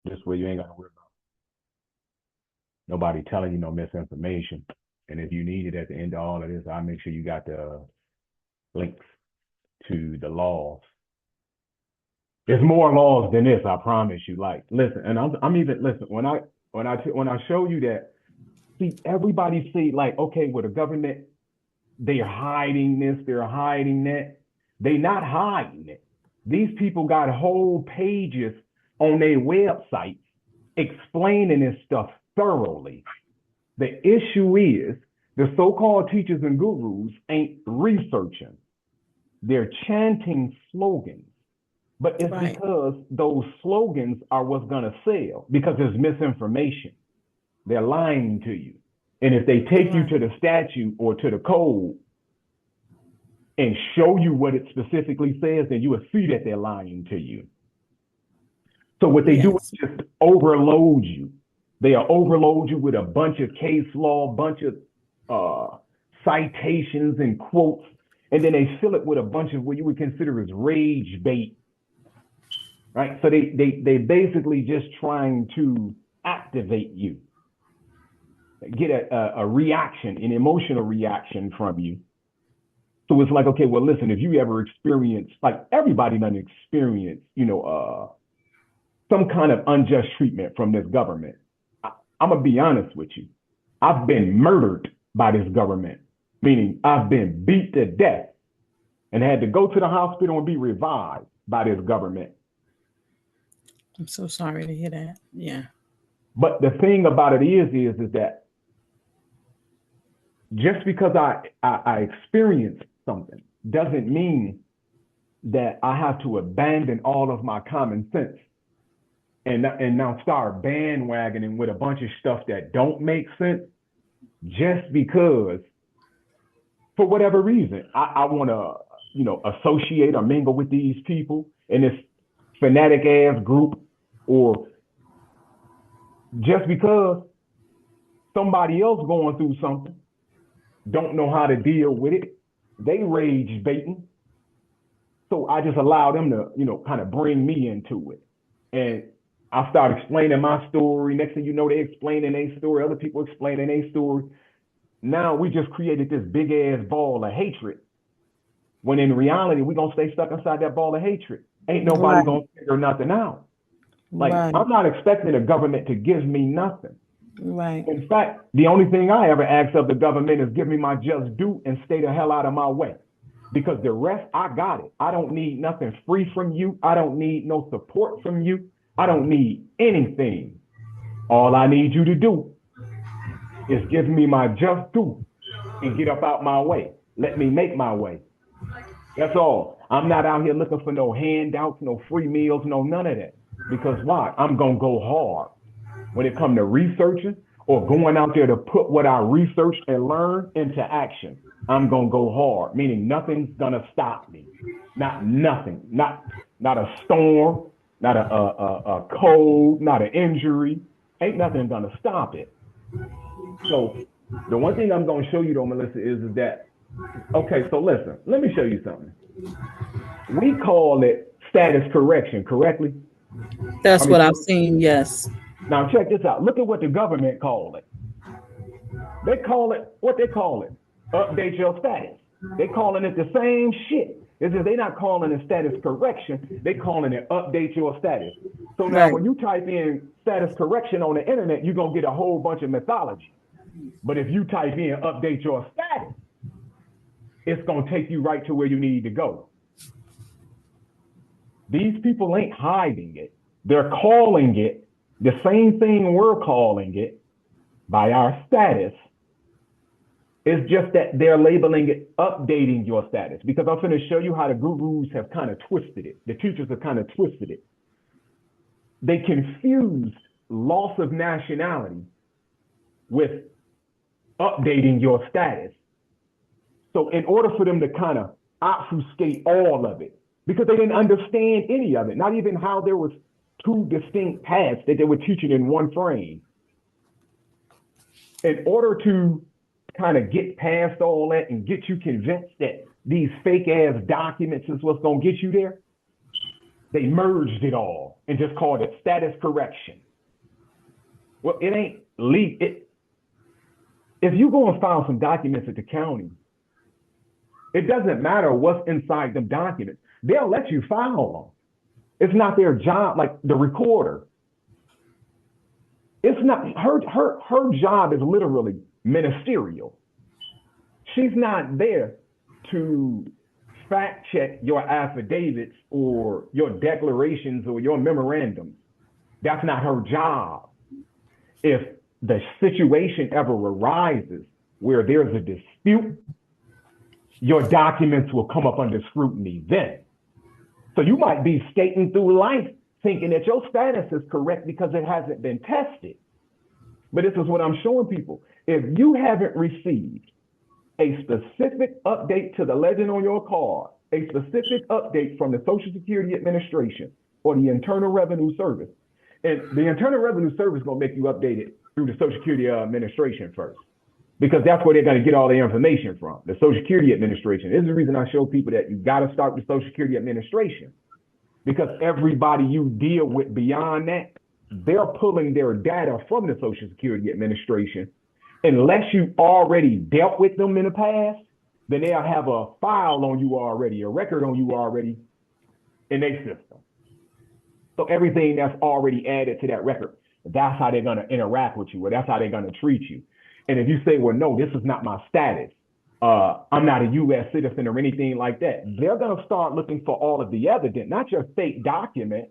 This way you ain't got to worry about nobody telling you no misinformation. And if you need it at the end of all of this, I'll make sure you got the links to the laws. There's more laws than this, I promise you. Like, listen, and I'm even listen when I show you that. See, everybody see like, okay, well, the government, they're hiding this, they're hiding that. They not hiding it. These people got whole pages on their websites explaining this stuff thoroughly. The issue is the so-called teachers and gurus ain't researching. They're chanting slogans. But it's Right. because those slogans are what's going to sell because there's misinformation. They're lying to you. And if they take you Right. to the statute or to the code and show you what it specifically says, then you will see that they're lying to you. So what they do is Yes. just overload you. They'll overload you with a bunch of case law, bunch of citations and quotes, and then they fill it with a bunch of what you would consider as rage bait, right? So they basically just trying to activate you, get a reaction, an emotional reaction from you. So it's like, okay, well, listen, if you ever experience, like everybody done experience, some kind of unjust treatment from this government. I'm gonna be honest with you. I've been murdered by this government, meaning I've been beat to death and had to go to the hospital and be revived by this government. I'm so sorry to hear that. Yeah. But the thing about it is that just because I experienced something doesn't mean that I have to abandon all of my common sense and now start bandwagoning with a bunch of stuff that don't make sense just because for whatever reason I want to associate or mingle with these people in this fanatic ass group, or just because somebody else going through something don't know how to deal with it, they rage baiting. So I just allow them to, kind of bring me into it. And I start explaining my story. Next thing you know, they explaining their story. Other people explaining their story. Now we just created this big ass ball of hatred. When in reality, we're going to stay stuck inside that ball of hatred. Ain't nobody Right. going to figure nothing out. Like, Right. I'm not expecting the government to give me nothing. Right. In fact, the only thing I ever ask of the government is give me my just due and stay the hell out of my way. Because the rest, I got it. I don't need nothing free from you. I don't need no support from you. I don't need anything. All I need you to do is give me my just due and get up out my way. Let me make my way. That's all. I'm not out here looking for no handouts, no free meals, no none of that. Because why? I'm going to go hard when it comes to researching or going out there to put what I researched and learned into action. I'm going to go hard, meaning nothing's going to stop me. Not nothing. Not a storm, not a cold, not an injury. Ain't nothing going to stop it. So the one thing I'm going to show you though, Melissa, is that, okay, so listen, let me show you something. We call it status correction, correctly? I That's mean, what I've seen. Yes. now check this out. Look at what the government call it. They call it what they call it. Update your status. They calling it the same shit. It's just they not calling it status correction. They calling it update your status. So now Right. when you type in status correction on the internet, you're gonna get a whole bunch of mythology. But if you type in update your status, it's gonna take you right to where you need to go. These people ain't hiding it. They're calling it the same thing we're calling it by our status. It's just that they're labeling it updating your status, because I'm going to show you how the gurus have kind of twisted it. The teachers have kind of twisted it. They confused loss of nationality with updating your status. So in order for them to kind of obfuscate all of it, because they didn't understand any of it, not even how there was two distinct paths that they were teaching in one frame. In order to kind of get past all that and get you convinced that these fake ass documents is what's going to get you there, They merged it all and just called it status correction. Well, it ain't legal. If you go and file some documents at the county, it doesn't matter what's inside them documents. They'll let you file them. It's not their job, like the recorder. It's not her job is literally ministerial. She's not there to fact check your affidavits or your declarations or your memorandums. That's not her job. If the situation ever arises where there's a dispute, your documents will come up under scrutiny then. So you might be skating through life thinking that your status is correct because it hasn't been tested. But this is what I'm showing people. If you haven't received a specific update to the legend on your card, a specific update from the Social Security Administration or the Internal Revenue Service, and the Internal Revenue Service is going to make you update it through the Social Security Administration first, because that's where they're going to get all the information from, the Social Security Administration. This is the reason I show people that you got to start with Social Security Administration, because everybody you deal with beyond that, they're pulling their data from the Social Security Administration. Unless you already dealt with them in the past, then they'll have a file on you already, a record on you already in their system. So everything that's already added to that record, that's how they're going to interact with you, or that's how they're going to treat you. And if you say, well, no, this is not my status, I'm not a U.S. citizen or anything like that, they're going to start looking for all of the evidence, not your fake documents.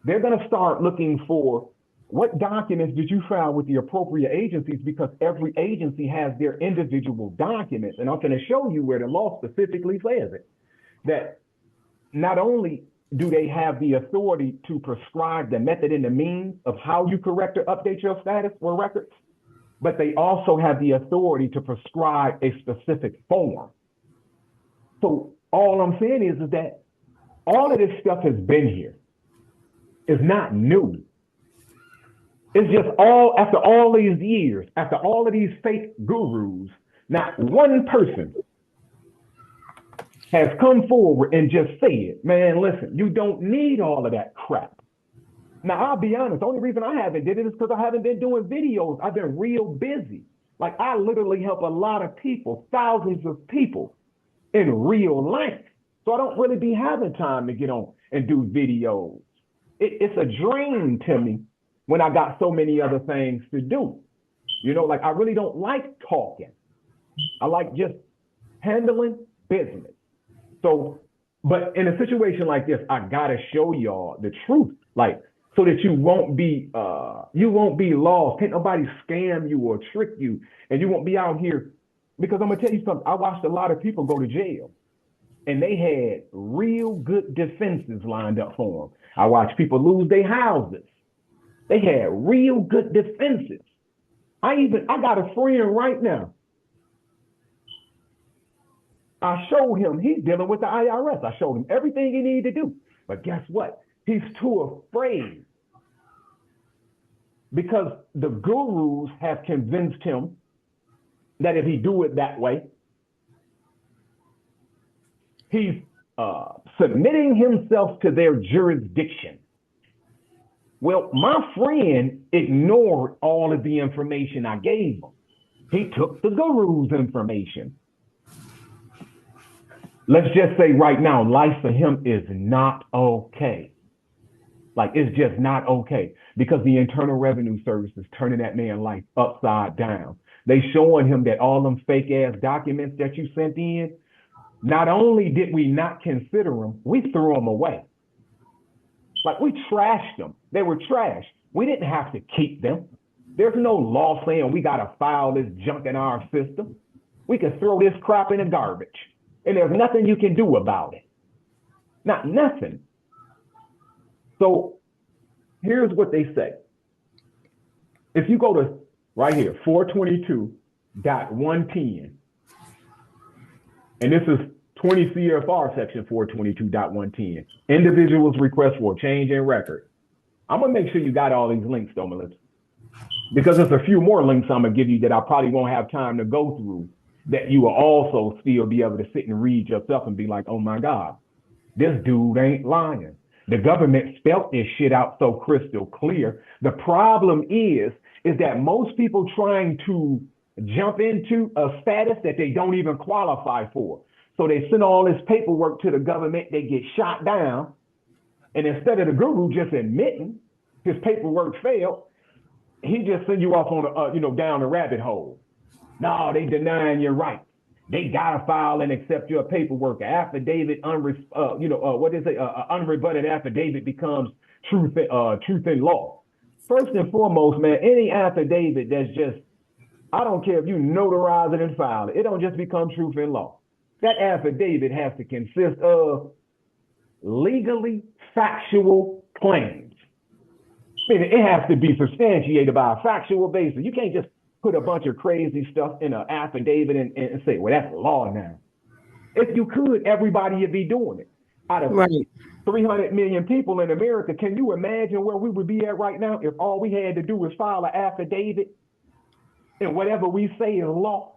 They're going to start looking for what documents did you file with the appropriate agencies, because every agency has their individual documents. And I'm going to show you where the law specifically says it, that not only do they have the authority to prescribe the method and the means of how you correct or update your status or records, but they also have the authority to prescribe a specific form. So all I'm saying is that all of this stuff has been here. It's not new. It's just after all these years, after all of these fake gurus, not one person has come forward and just said, man, listen, you don't need all of that crap. Now, I'll be honest, the only reason I haven't did it is because I haven't been doing videos. I've been real busy. Like, I literally help a lot of people, thousands of people in real life. So I don't really be having time to get on and do videos. It's a dream to me when I got so many other things to do. You know, like, I really don't like talking. I like just handling business. So, but in a situation like this, I gotta show y'all the truth, like, so that you won't be lost. Can't nobody scam you or trick you, and you won't be out here. Because I'm gonna tell you something, I watched a lot of people go to jail, and they had real good defenses lined up for them. I watched people lose their houses. They had real good defenses. I got a friend right now. I showed him, he's dealing with the IRS. I showed him everything he needed to do. But guess what? He's too afraid, because the gurus have convinced him that if he do it that way, he's submitting himself to their jurisdiction. Well, my friend ignored all of the information I gave him. He took the guru's information. Let's just say right now, life for him is not okay. Like, it's just not okay, because the Internal Revenue Service is turning that man's life upside down. They showing him that all them fake ass documents that you sent in, not only did we not consider them, we threw them away. Like, we trashed them. They were trash. We didn't have to keep them. There's no law saying we got to file this junk in our system. We can throw this crap in the garbage, and there's nothing you can do about it. Not nothing. So here's what they say. If you go to right here, 422.110, and this is 20 CFR section 422.110, individuals request for a change in record. I'm gonna make sure you got all these links though, Melissa, because there's a few more links I'm gonna give you that I probably won't have time to go through, that you will also still be able to sit and read yourself and be like, oh my God, this dude ain't lying. The government spelt this shit out so crystal clear. The problem is that most people trying to jump into a status that they don't even qualify for. So they send all this paperwork to the government, they get shot down, and instead of the guru just admitting his paperwork failed, he just send you off on down the rabbit hole. No, they denying your rights. They gotta file and accept your paperwork. An affidavit, unrebutted affidavit becomes truth in law. First and foremost, man, any affidavit that's just, I don't care if you notarize it and file it, it don't just become truth in law. That affidavit has to consist of legally factual claims. I mean, it has to be substantiated by a factual basis. You can't just put a bunch of crazy stuff in an affidavit and say, well, that's law now. If you could, everybody would be doing it. Out of 300 million people in America, can you imagine where we would be at right now if all we had to do was file an affidavit and whatever we say is law?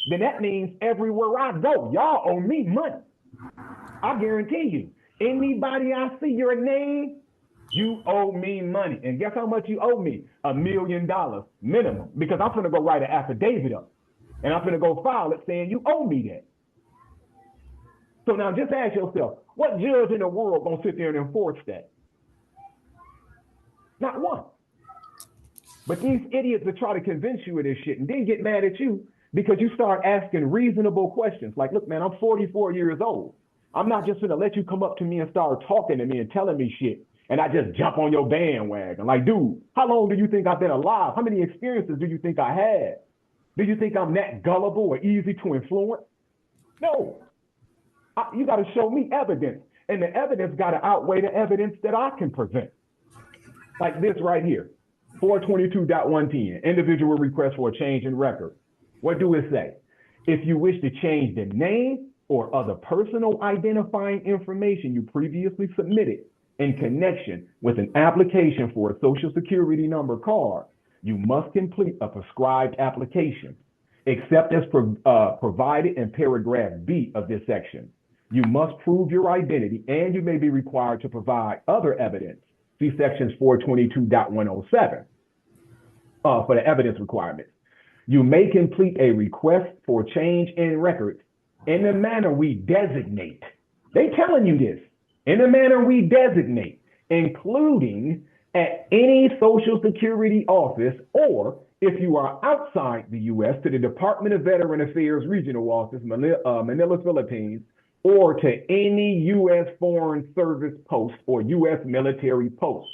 Then that means everywhere I go, y'all owe me money. I guarantee you, anybody I see your name, you owe me money. And guess how much you owe me? $1 million minimum, because I'm gonna go write an affidavit up and I'm gonna go file it saying you owe me that. So now just ask yourself, what judge in the world gonna sit there and enforce that? Not one. But these idiots that try to convince you of this shit and then get mad at you because you start asking reasonable questions. Like, look, man, I'm 44 years old. I'm not just gonna let you come up to me and start talking to me and telling me shit and I just jump on your bandwagon. Like, dude, how long do you think I've been alive? How many experiences do you think I had? Do you think I'm that gullible or easy to influence? No. You got to show me evidence. And the evidence got to outweigh the evidence that I can present. Like this right here, 422.110, individual request for a change in record. What do it say? If you wish to change the name or other personal identifying information you previously submitted in connection with an application for a Social Security number card, you must complete a prescribed application, except as provided in paragraph B of this section. You must prove your identity, and you may be required to provide other evidence. See sections 422.107 for the evidence requirements. You may complete a request for change in records in the manner we designate. They telling you this. In the manner we designate, including at any Social Security office, or if you are outside the U.S., to the Department of Veteran Affairs Regional Office, Manila, Philippines, or to any U.S. Foreign Service post or U.S. military post.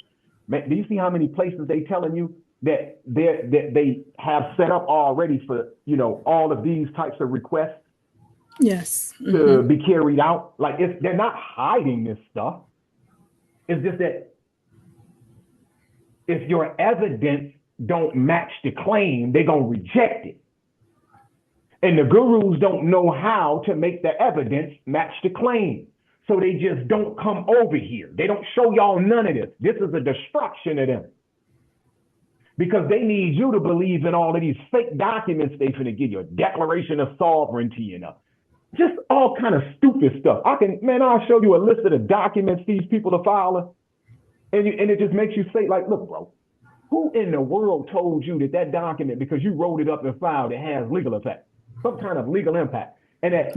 Man, do you see how many places they telling you that they have set up already for, all of these types of requests? Yes. To be carried out? Like, they're not hiding this stuff. It's just that if your evidence don't match the claim, they're going to reject it. And the gurus don't know how to make the evidence match the claim. So they just don't come over here. They don't show y'all none of this. This is a distraction to them. Because they need you to believe in all of these fake documents they're going to give you, a declaration of sovereignty and just all kind of stupid stuff. I'll show you a list of the documents these people are filing. And it just makes you say, like, look, bro, who in the world told you that document, because you wrote it up and filed, it has legal effect, some kind of legal impact, and that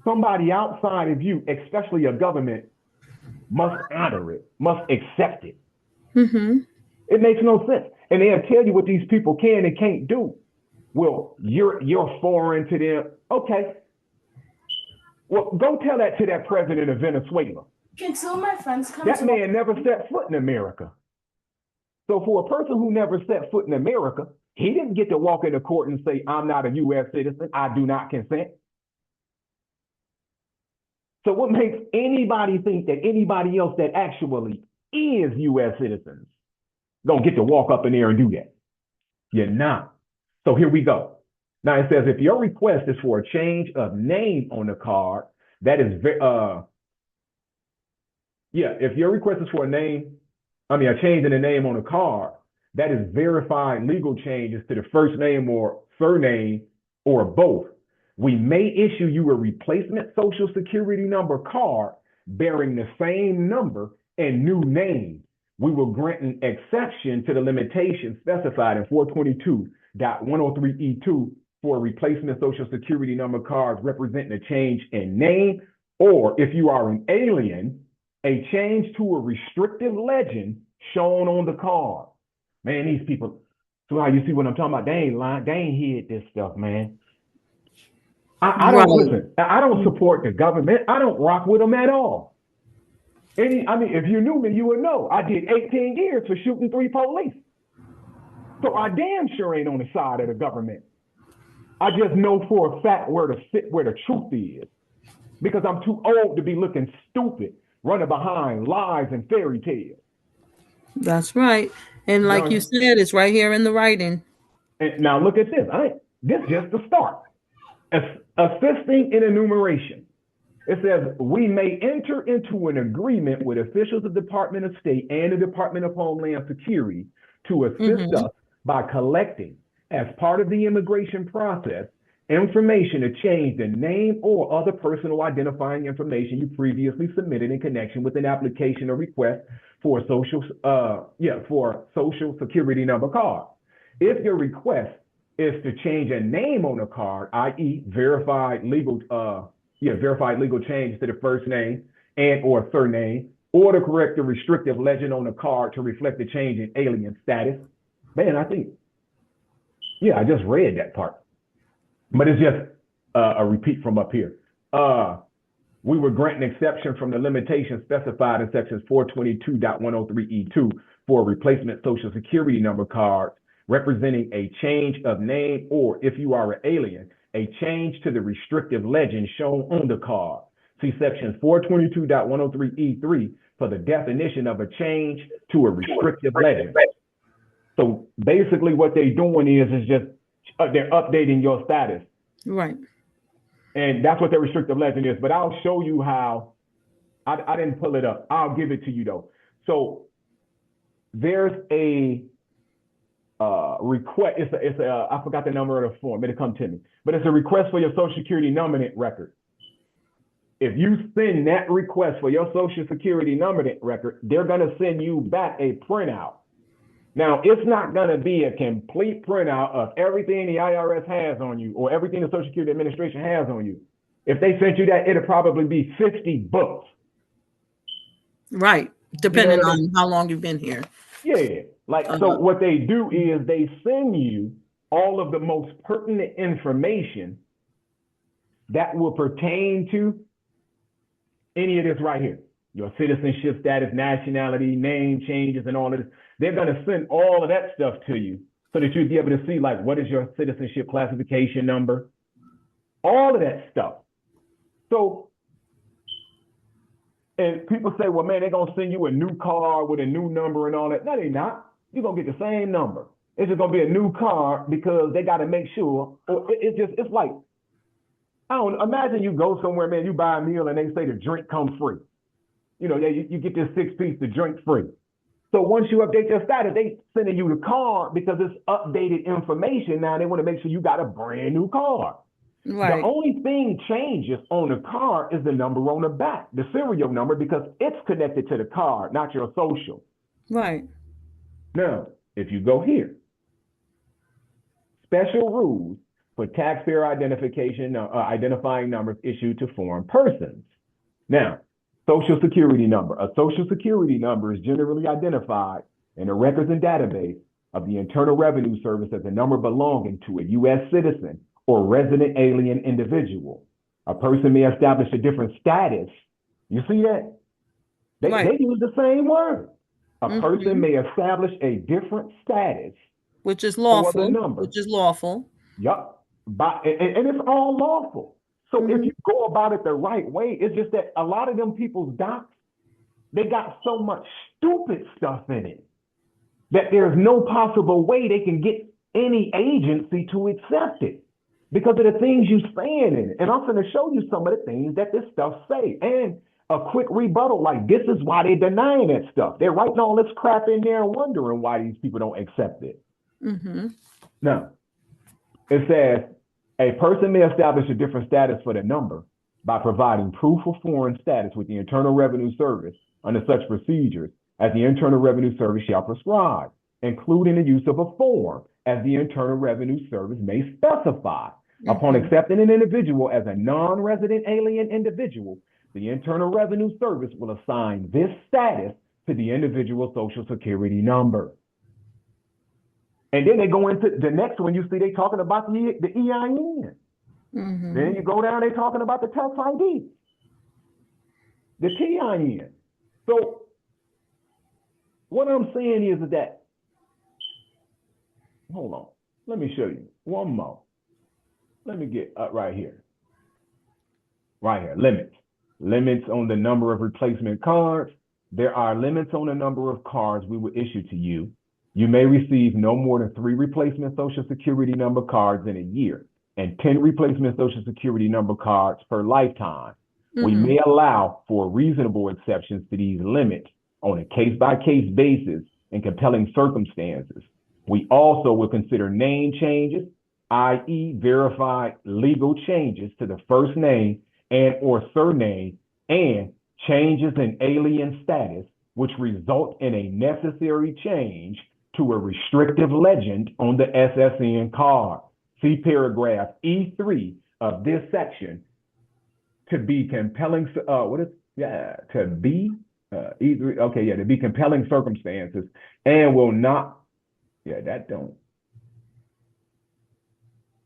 somebody outside of you, especially a government, must honor it, must accept it. It makes no sense. And they'll tell you what these people can and can't do. Well, you're foreign to them. Okay. Well, go tell that to that president of Venezuela. Can two of my friends come? That man never set foot in America. So for a person who never set foot in America, he didn't get to walk into court and say, I'm not a U.S. citizen. I do not consent. So what makes anybody think that anybody else that actually is U.S. citizens gonna get to walk up in there and do that? You're not. So here we go. Now it says, if your request is for a change of name on the card, that is, if your request is for a change in the name on the card, that is verified legal changes to the first name or surname or both. We may issue you a replacement Social Security number card bearing the same number and new name. We will grant an exception to the limitation specified in 422.103E2 for replacement Social Security number cards representing a change in name, or if you are an alien, a change to a restrictive legend shown on the card. Man, these people, so how you see what I'm talking about? They ain't lying. They ain't hid this stuff, man. I don't listen. I don't support the government. I don't rock with them at all. If you knew me, you would know. I did 18 years for shooting 3 police. So I damn sure ain't on the side of the government. I just know for a fact where the truth is. Because I'm too old to be looking stupid, running behind lies and fairy tales. That's right. And like you said, it's right here in the writing. And now look at this. This is just the start. Assisting in enumeration. It says, we may enter into an agreement with officials of the Department of State and the Department of Homeland Security to assist us by collecting, as part of the immigration process, information to change the name or other personal identifying information you previously submitted in connection with an application or request for Social Security number card. If your request is to change a name on a card, i.e. verified legal change to the first name and or surname, or to correct the restrictive legend on the card to reflect the change in alien status. Man, I just read that part. But it's just a repeat from up here. We would grant an exception from the limitations specified in sections 422.103E2 for a replacement Social Security number card representing a change of name, or if you are an alien, a change to the restrictive legend shown on the card. See sections 422.103E3 for the definition of a change to a restrictive legend. So basically what they're doing is just they're updating your status. Right. And that's what their restrictive legend is. But I'll show you how. I didn't pull it up. I'll give it to you though. So there's a request. I forgot the number of the form. It'll come to me. But it's a request for your Social Security nominant record. If you send that request for your Social Security nominant record, they're going to send you back a printout. Now, it's not going to be a complete printout of everything the IRS has on you or everything the Social Security Administration has on you. If they sent you that, it'll probably be 50 books. Right. Depending on how long you've been here. Yeah. So what they do is they send you all of the most pertinent information that will pertain to any of this right here. Your citizenship status, nationality, name changes, and all of this. They're going to send all of that stuff to you so that you'll be able to see, like, what is your citizenship classification number? All of that stuff. So, and people say, well, man, they're going to send you a new card with a new number and all that. No, they're not. You're going to get the same number. It's just going to be a new card because they got to make sure. Or it's like, imagine you go somewhere, man, you buy a meal and they say the drink comes free. You get this 6-piece, the drink free. So once you update your status, they sending you the card because it's updated information. Now they want to make sure you got a brand new card. Right. The only thing changes on the card is the number on the back, the serial number, because it's connected to the card, not your social. Right. Now, if you go here, special rules for taxpayer identification, identifying numbers issued to foreign persons. Now, Social Security number. A Social Security number is generally identified in the records and database of the Internal Revenue Service as a number belonging to a U.S. citizen or resident alien individual. A person may establish a different status. You see that? They use the same word. A person may establish a different status. Which is lawful. For the number. Which is lawful. Yup. And it's all lawful. So if you go about it the right way, it's just that a lot of them people's docs, they got so much stupid stuff in it that there's no possible way they can get any agency to accept it because of the things you saying in it. And I'm going to show you some of the things that this stuff say. And a quick rebuttal, like this is why they're denying that stuff. They're writing all this crap in there and wondering why these people don't accept it. Now, it says, a person may establish a different status for the number by providing proof of foreign status with the Internal Revenue Service under such procedures as the Internal Revenue Service shall prescribe, including the use of a form as the Internal Revenue Service may specify. Upon accepting an individual as a non-resident alien individual, the Internal Revenue Service will assign this status to the individual's Social Security number. And then they go into the next one, you see they talking about the EIN. Then you go down, they talking about the tax ID, the TIN. So what I'm saying is that, hold on, let me show you one more. Let me get right here, limits. Limits on the number of replacement cards. There are limits on the number of cards we will issue to you. You may receive no more than 3 replacement Social Security number cards in a year and 10 replacement Social Security number cards per lifetime. We may allow for reasonable exceptions to these limits on a case-by-case basis in compelling circumstances. We also will consider name changes, i.e. verified legal changes to the first name and or surname, and changes in alien status, which result in a necessary change to a restrictive legend on the SSN card. See paragraph E3 of this section to be compelling, to be compelling circumstances and will not,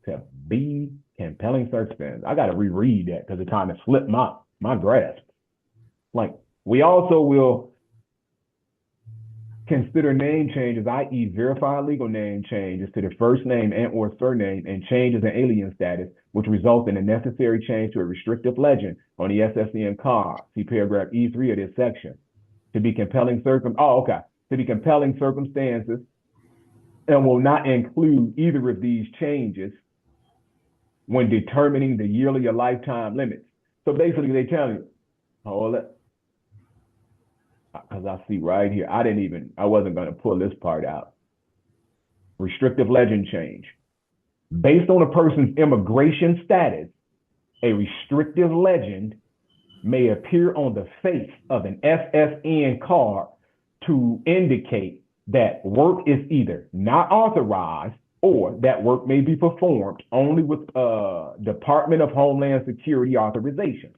to be compelling circumstances. I got to reread that because it kind of slipped my grasp. Like, we also will consider name changes, i.e. verified legal name changes to the first name and or surname, and changes in alien status, which result in a necessary change to a restrictive legend on the SSN card. See paragraph E3 of this section. To be compelling circumstances and will not include either of these changes when determining the yearly or lifetime limits. So basically they tell you, hold it, because I see right here, I wasn't going to pull this part out. Restrictive legend change. Based on a person's immigration status, a restrictive legend may appear on the face of an SSN card to indicate that work is either not authorized or that work may be performed only with Department of Homeland Security authorization.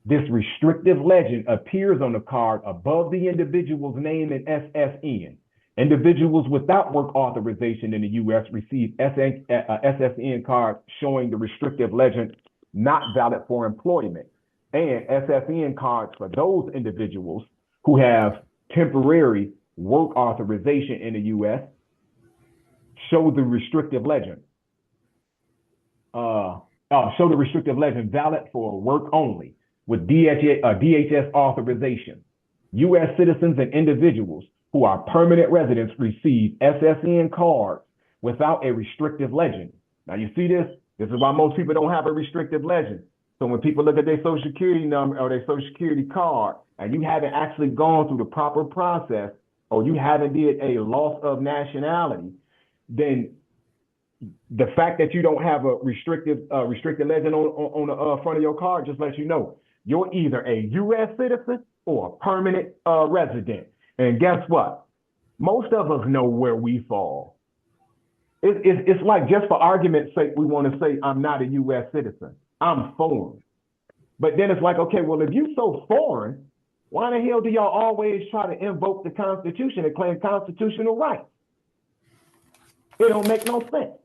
This restrictive legend appears on the card above the individual's name and SSN. Individuals without work authorization in the U.S. receive SSN cards showing the restrictive legend not valid for employment, and SSN cards for those individuals who have temporary work authorization in the U.S. show the restrictive legend. Show the restrictive legend valid for work only with DHS authorization. U.S. citizens and individuals who are permanent residents receive SSN cards without a restrictive legend. Now you see this? This is why most people don't have a restrictive legend. So when people look at their Social Security number or their Social Security card, and you haven't actually gone through the proper process, or you haven't did a loss of nationality, then the fact that you don't have a restricted legend on the front of your card just lets you know you're either a U.S. citizen or a permanent resident. And guess what? Most of us know where we fall. It's like, just for argument's sake, we want to say I'm not a U.S. citizen. I'm foreign. But then it's like, okay, well, if you're so foreign, why the hell do y'all always try to invoke the Constitution and claim constitutional rights? It don't make no sense.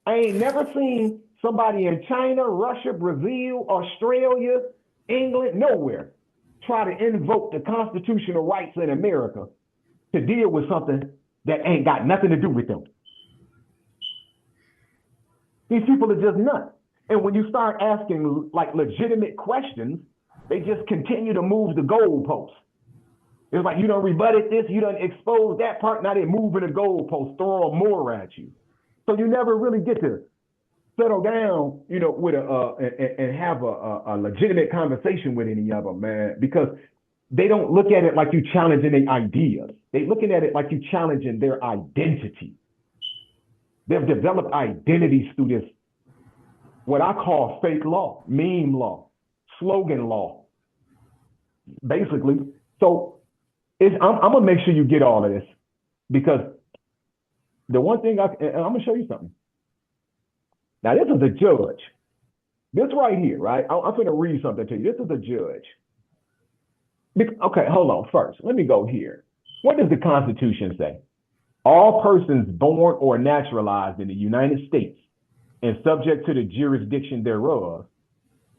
I ain't never seen somebody in China, Russia, Brazil, Australia, England, nowhere try to invoke the constitutional rights in America to deal with something that ain't got nothing to do with them. These people are just nuts. And when you start asking like legitimate questions, they just continue to move the goalposts. It's like, you done rebutted this, you done exposed that part, now they're moving the goalposts, throwing more at you. So you never really get to settle down, with and have a legitimate conversation with any of them, man, because they don't look at it like you challenging their ideas. They looking at it like you challenging their identity. They've developed identities through this, what I call fake law, meme law, slogan law, basically. So I'm gonna make sure you get all of this, because the one thing and I'm gonna show you something. Now this is a judge. This right here, right? I'm gonna read something to you. This is a judge. Okay, hold on. First, let me go here. What does the Constitution say? All persons born or naturalized in the United States and subject to the jurisdiction thereof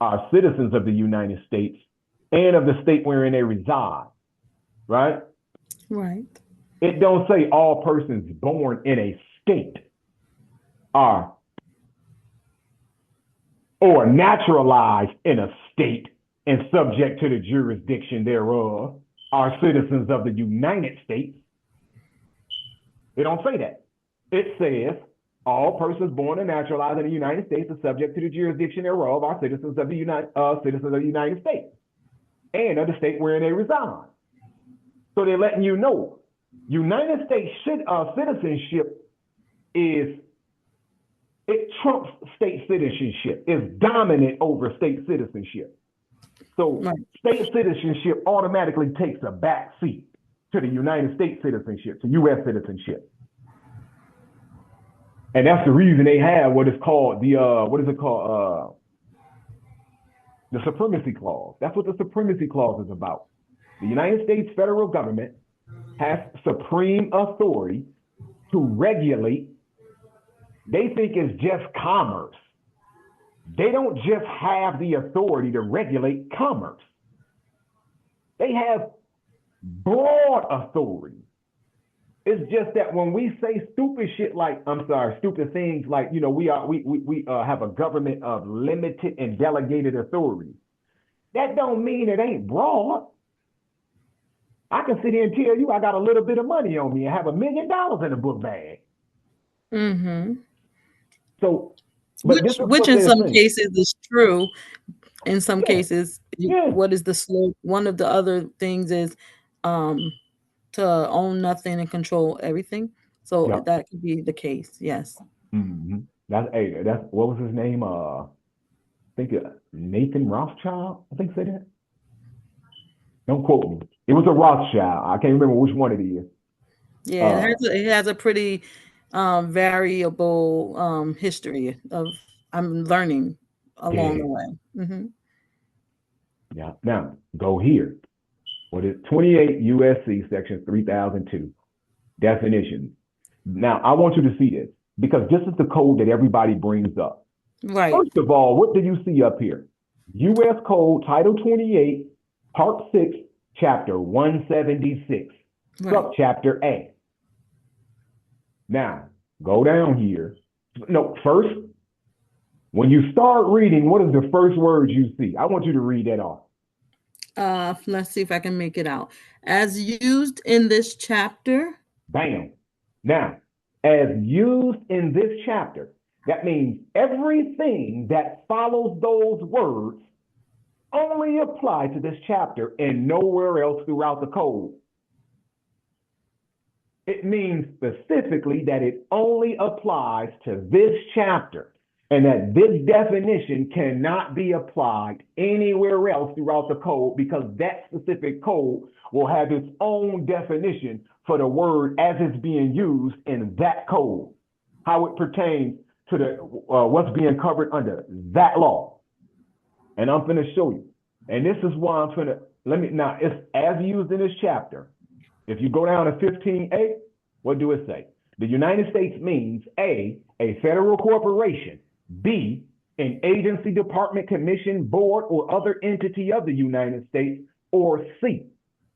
are citizens of the United States and of the state wherein they reside, right? Right. It don't say all persons born in a state are or naturalized in a state and subject to the jurisdiction thereof are citizens of the United States. It don't say that. It says all persons born and naturalized in the United States are subject to the jurisdiction thereof are citizens of the United States and of the state wherein they reside. So they're letting you know United States citizenship it trumps state citizenship. It's dominant over state citizenship. So state citizenship automatically takes a back seat to the United States citizenship, to U.S. citizenship. And that's the reason they have what is called the Supremacy Clause. That's what the Supremacy Clause is about. The United States federal government has supreme authority to regulate. They think it's just commerce. They don't just have the authority to regulate commerce. They have broad authority. It's just that when we say stupid things like, we have a government of limited and delegated authority. That don't mean it ain't broad. I can sit here and tell you I got a little bit of money on me and have $1 million in a book bag. Mm-hmm. So, which in some cases is true. In some cases, what is the slope? One of the other things is to own nothing and control everything. So that could be the case. Yes. Mm-hmm. That's what was his name? I think Nathan Rothschild. I think said that. Don't quote me. It was a Rothschild. I can't remember which one it is. Yeah, it has a pretty variable history of I'm learning along the way. Mm-hmm. Yeah. Now go here. What is 28 USC section 3002 definitions? Now I want you to see this because this is the code that everybody brings up. Right. First of all, what do you see up here? U.S. Code Title 28, Part 6, Chapter 176, Subchapter A. Now, go down here. No, first, when you start reading, what is the first word you see? I want you to read that off. Let's see if I can make it out. As used in this chapter. Bam. Now, as used in this chapter, that means everything that follows those words only apply to this chapter and nowhere else throughout the code. It means specifically that it only applies to this chapter and that this definition cannot be applied anywhere else throughout the code because that specific code will have its own definition for the word as it's being used in that code, how it pertains to the what's being covered under that law. And I'm going to show you. And this is why I'm going to, it's as used in this chapter. If you go down to 15A, what do it say? The United States means A federal corporation, B, an agency, department, commission, board, or other entity of the United States, or C,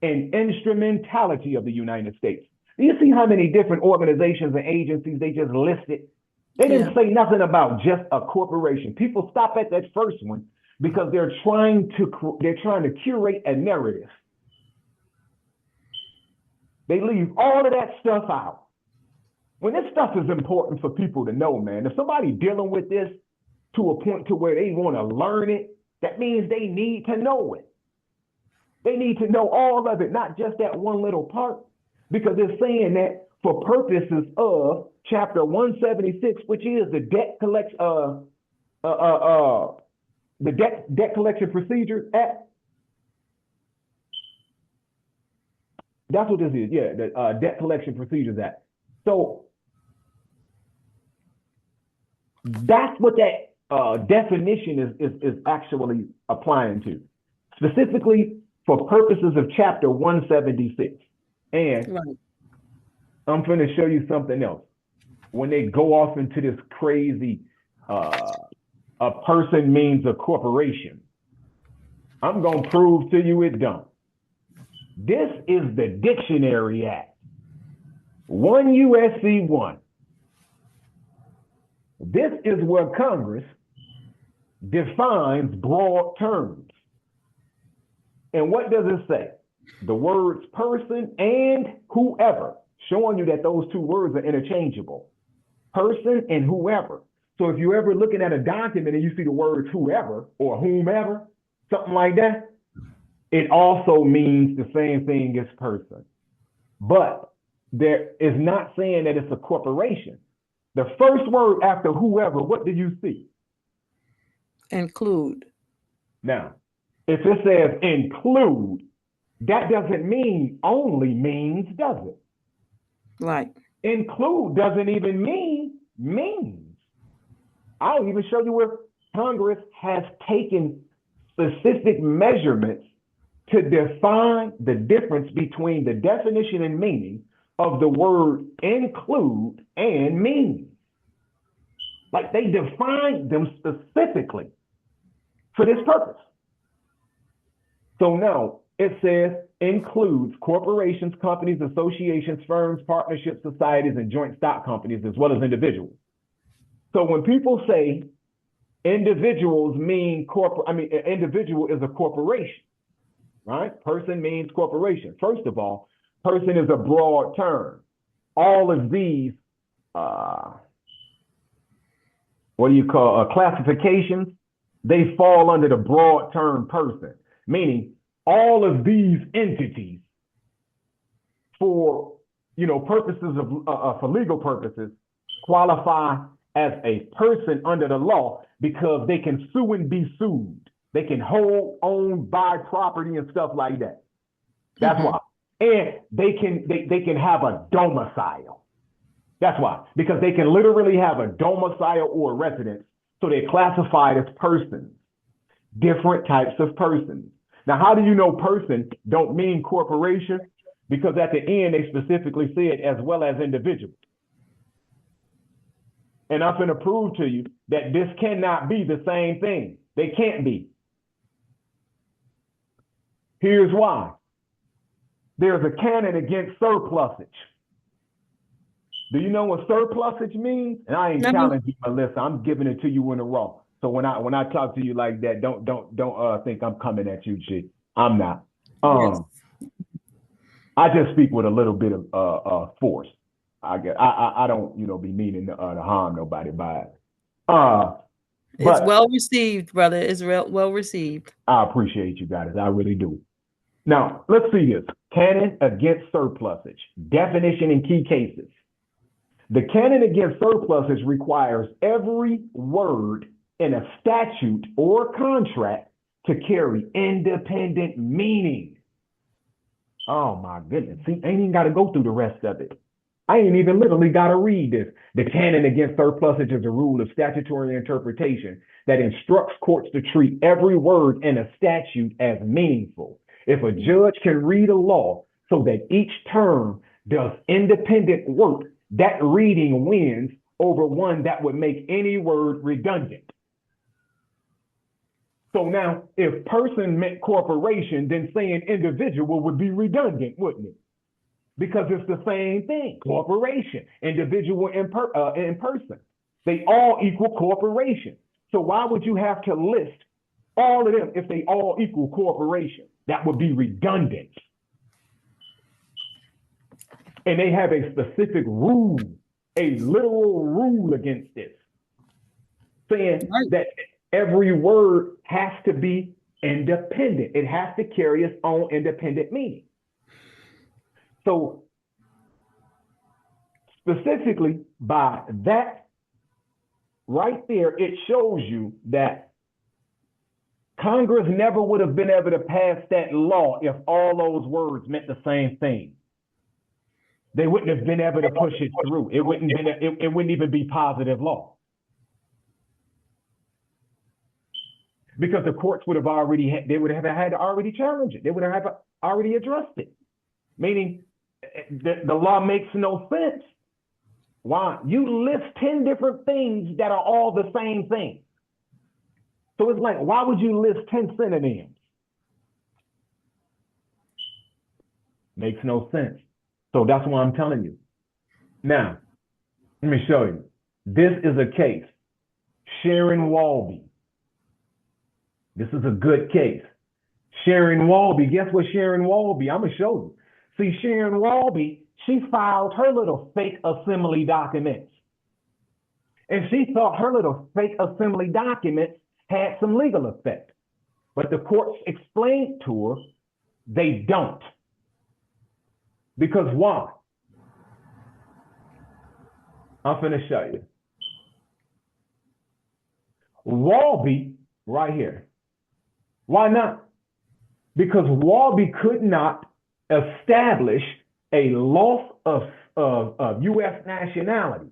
an instrumentality of the United States. Do you see how many different organizations and agencies they just listed? They didn't say nothing about just a corporation. People stop at that first one because they're trying to curate a narrative. They leave all of that stuff out. When this stuff is important for people to know, man, if somebody's dealing with this to a point to where they want to learn it, that means they need to know it. They need to know all of it, not just that one little part, because they're saying that for purposes of Chapter 176, which is the debt the Debt Collection Procedures Act. That's what this is. Yeah, the Debt Collection Procedures Act. So that's what that definition is actually applying to, specifically for purposes of Chapter 176. And right. I'm going to show you something else. When they go off into this crazy, a person means a corporation, I'm going to prove to you it don't. This is the Dictionary Act, 1 U.S.C. 1. This is where Congress defines broad terms. And what does it say? The words person and whoever, showing you that those two words are interchangeable. Person and whoever. So if you're ever looking at a document and you see the words whoever or whomever, something like that, it also means the same thing as person. But there is not saying that it's a corporation. The first word after whoever, what do you see? Include. Now, if it says include, that doesn't mean only means, does it? Right. Include doesn't even mean means. I'll even show you where Congress has taken specific measurements to define the difference between the definition and meaning of the word include and mean. Like they define them specifically for this purpose. So now it says includes corporations, companies, associations, firms, partnerships, societies, and joint stock companies, as well as individuals. So when people say individuals mean individual is a corporation, right? Person means corporation. First of all, person is a broad term. All of these, classifications, they fall under the broad term person, meaning all of these entities for, purposes of, for legal purposes, qualify as a person under the law because they can sue and be sued. They can hold, own, buy property and stuff like that. That's why. And they can have a domicile. That's why, because they can literally have a domicile or a residence. So they're classified as persons, different types of persons. Now, how do you know person don't mean corporation? Because at the end, they specifically said as well as individual. And I'm going to prove to you that this cannot be the same thing. They can't be. Here's why. There's a canon against surplusage. Do you know what surplusage means? And I ain't challenging you, Melissa. I'm giving it to you in a raw. So when I talk to you like that, don't think I'm coming at you, G. I'm not. Yes. I just speak with a little bit of force. I don't be meaning to harm nobody by it. It's well received, brother. It's well received. I appreciate you guys. I really do. Now let's see this canon against surplusage. Definition in key cases. The canon against surplusage requires every word in a statute or contract to carry independent meaning. Oh my goodness. See, I ain't even got to go through the rest of it. I ain't even literally got to read this. The canon against surplusage is a rule of statutory interpretation that instructs courts to treat every word in a statute as meaningful. If a judge can read a law so that each term does independent work, that reading wins over one that would make any word redundant. So now, if person meant corporation, then saying individual would be redundant, wouldn't it? Because it's the same thing, corporation, individual in person. They all equal corporation. So why would you have to list all of them if they all equal corporation? That would be redundant. And they have a specific rule, a literal rule against this, saying that every word has to be independent. It has to carry its own independent meaning. So specifically by that right there, it shows you that Congress never would have been able to pass that law if all those words meant the same thing. They wouldn't have been able to push it through. It wouldn't even be positive law. Because the courts would have already had to already challenge it. They would have already addressed it. Meaning the law makes no sense. Why? You list 10 different things that are all the same thing. So it's like, why would you list 10 synonyms? Makes no sense. So that's why I'm telling you. Now, let me show you. This is a case. Sharon Walby. This is a good case. Sharon Walby, guess what Sharon Walby? I'm going to show you. See, Sharon Walby, she filed her little fake assembly documents. And she thought her little fake assembly documents had some legal effect. But the courts explained to her they don't. Because why? I'm finna show you. Walby, right here. Why not? Because Walby could not establish a loss of U.S. nationality.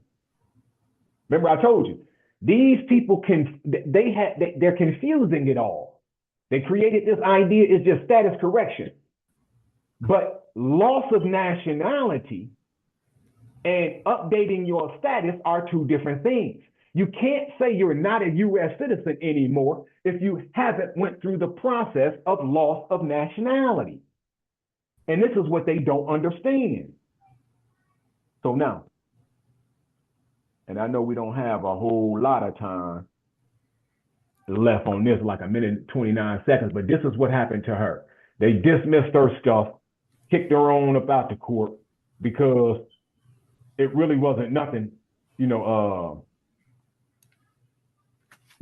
Remember, I told you, these people they're confusing it all. They created this idea is just status correction. But loss of nationality and updating your status are two different things. You can't say you're not a U.S. citizen anymore if you haven't went through the process of loss of nationality. And this is what they don't understand. So now, and I know we don't have a whole lot of time left on this, like a minute and 29 seconds, but this is what happened to her. They dismissed her stuff, kicked her on up out the court because it really wasn't nothing,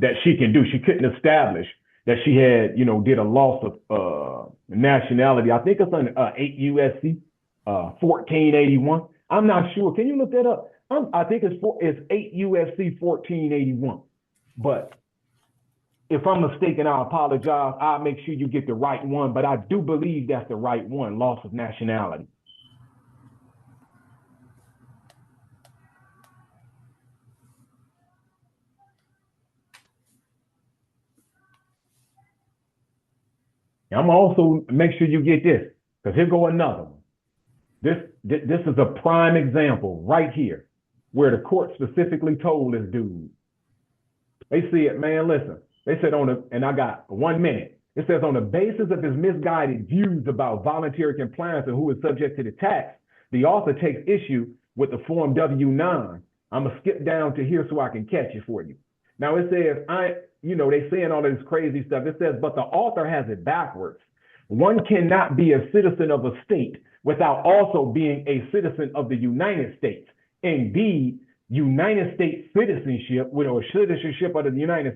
that she can do. She couldn't establish that she had, did a loss of nationality. I think it's on 8 USC 1481. I'm not sure. Can you look that up? I think it's 8 USC 1481. But if I'm mistaken, I apologize. I'll make sure you get the right one. But I do believe that's the right one, loss of nationality. I'm also make sure you get this, because here go another one. This is a prime example right here, where the court specifically told this dude. They said, man, listen. They said and I got 1 minute. It says on the basis of his misguided views about voluntary compliance and who is subject to the tax, the author takes issue with the form W-9. I'm gonna skip down to here so I can catch it for you. Now it says, they saying all this crazy stuff. It says, but the author has it backwards. One cannot be a citizen of a state without also being a citizen of the United States. Indeed, United States citizenship, or citizenship of the United